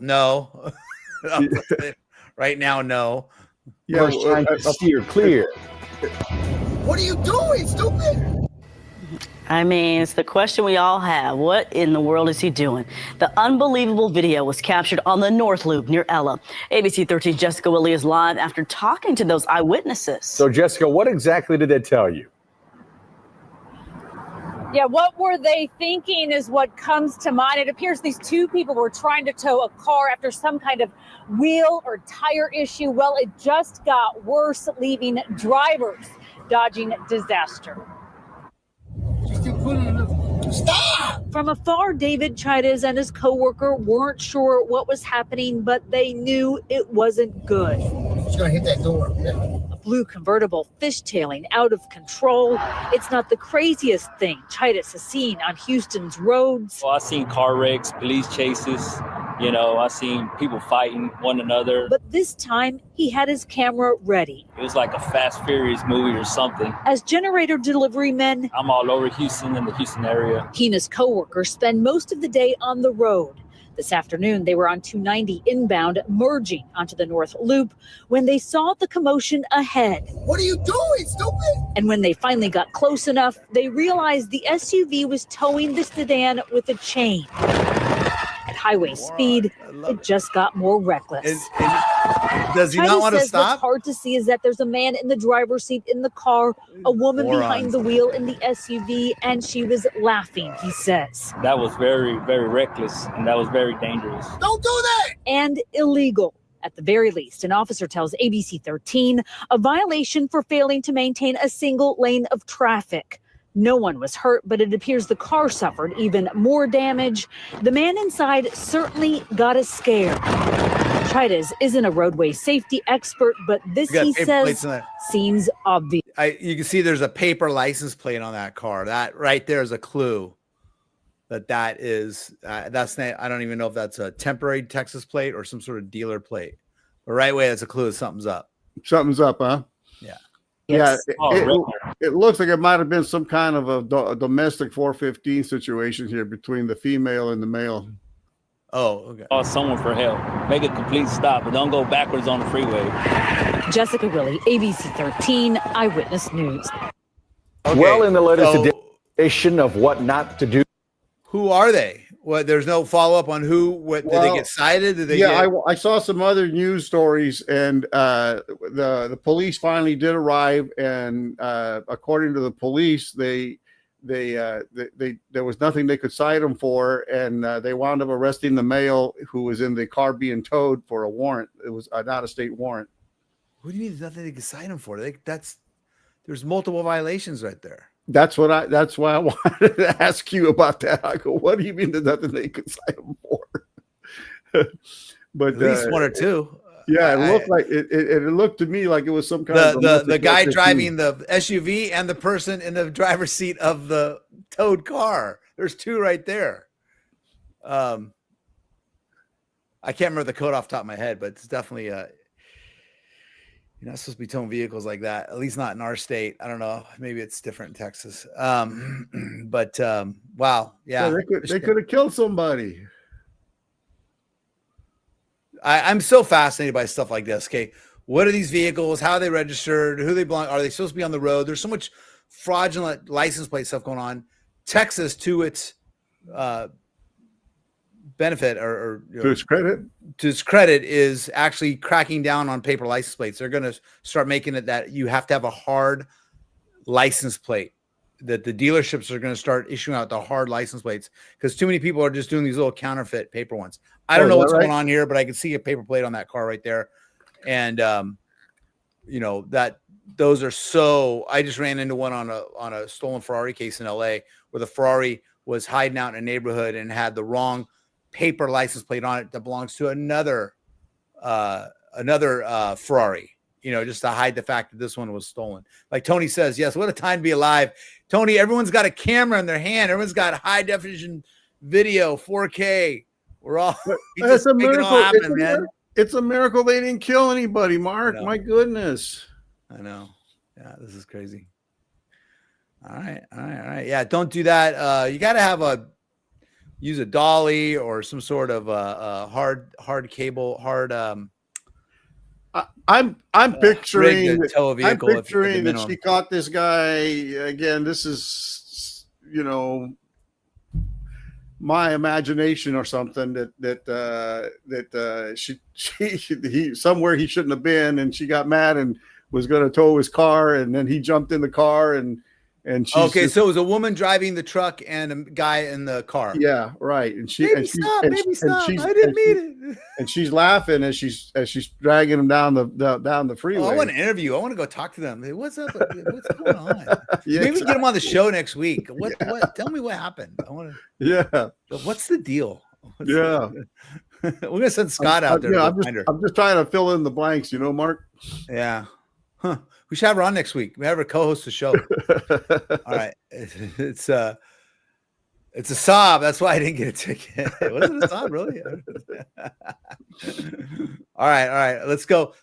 No. Right now, no. Yeah, trying to steer clear. What are you doing, stupid? I mean, it's the question we all have. What in the world is he doing? The unbelievable video was captured on the North Loop near Ella. ABC 13's Jessica Willie is live after talking to those eyewitnesses. So, Jessica, what exactly did they tell you? Yeah, what were they thinking is what comes to mind. It appears these two people were trying to tow a car after some kind of wheel or tire issue. Well, it just got worse, leaving drivers dodging disaster. Stop! From afar, David Chides and his coworker weren't sure what was happening, but they knew it wasn't good. She's gonna hit that door. A blue convertible fishtailing out of control. It's not the craziest thing Chides has seen on Houston's roads. Well, I've seen car wrecks, police chases. You know, I've seen people fighting one another. But this time, he had his camera ready. It was like a Fast Furious movie or something. As generator delivery men, I'm all over Houston and the Houston area. he and his coworkers spend most of the day on the road. This afternoon, they were on 290 inbound, merging onto the North Loop when they saw the commotion ahead. What are you doing, stupid? And when they finally got close enough, they realized the SUV was towing the sedan with a chain. At highway speed, it just got more reckless. And does he not want to What's stop? hard to see is that there's a man in the driver's seat in the car, a woman behind the wheel in the SUV, and she was laughing, he says. That was very, very reckless, and that was very dangerous. Don't do that! And illegal. At the very least, an officer tells ABC 13 a violation for failing to maintain a single lane of traffic. No one was hurt, but it appears the car suffered even more damage. The man inside certainly got a scare. Chides isn't a roadway safety expert, but this, he says, seems obvious. You can see there's a paper license plate on that car. That right there is a clue that is, that's not, I don't even know if that's a temporary Texas plate or some sort of dealer plate. But right away, that's a clue that something's up. Something's up, huh? Yeah. Yes. Yeah, it looks like it might have been some kind of a domestic 415 situation here between the female and the male. Oh, okay. Call someone for help. Make a complete stop, but don't go backwards on the freeway. Jessica Willie, ABC 13, Eyewitness News. Okay, well, in the latest edition of what not to do. Who are they? What? There's no follow up on who. What did they get cited? Did they? I saw some other news stories, and the police finally did arrive, and according to the police, there was nothing they could cite them for, and they wound up arresting the male who was in the car being towed for a warrant. It was an out-of-state warrant. What do you mean? There's nothing they could cite him for? There's multiple violations right there. That's why I wanted to ask you about that. I go, what do you mean there's nothing they could cite him for? But at least one or two. Yeah, it looked to me like it was some kind of the guy driving the SUV and the person in the driver's seat of the towed car. There's two right there. I can't remember the code off the top of my head, but it's definitely you're not supposed to be towing vehicles like that, at least not in our state. I don't know. Maybe it's different in Texas. But wow. Yeah. They could have killed somebody. I'm so fascinated by stuff like this. Okay. What are these vehicles? How are they registered? Who they belong? Are they supposed to be on the road? There's so much fraudulent license plate stuff going on. Texas, to its benefit or to its credit, is actually cracking down on paper license plates. They're going to start making it that you have to have a hard license plate, that the dealerships are going to start issuing out the hard license plates because too many people are just doing these little counterfeit paper ones. I don't know what's going on here, but I can see a paper plate on that car right there. And that those are so. I just ran into one on a stolen Ferrari case in LA where the Ferrari was hiding out in a neighborhood and had the wrong paper license plate on it that belongs to another Ferrari, just to hide the fact that this one was stolen. Like Tony says, yes, what a time to be alive. Tony, everyone's got a camera in their hand. Everyone's got high definition video, 4K. We're all it's a miracle. Man. It's a miracle they didn't kill anybody, Mark. My goodness. I know. Yeah, this is crazy. All right. Yeah, don't do that. You got to have use a dolly or some sort of hard cable, I'm picturing rig to tow a vehicle. I'm picturing that she caught this guy again. This is, you know, my imagination or something that he somewhere he shouldn't have been, and she got mad and was going to tow his car, and then he jumped in the car and she's so it was a woman driving the truck and a guy in the car. Yeah, right. And she Baby, stop. I didn't mean it. And she's laughing as she's dragging him down the freeway. I want to interview. I want to go talk to them. Hey, what's up? What's going on? Yeah, maybe get them on the show next week. What? Tell me what happened. I want to. Yeah. What's the deal? We're gonna send Scott out there. I'm just trying to fill in the blanks, you know, Mark. Yeah. Huh. We should have her on next week. We have her co-host the show. All right. It's a sob. That's why I didn't get a ticket. Was it a sob, really? All right. Let's go.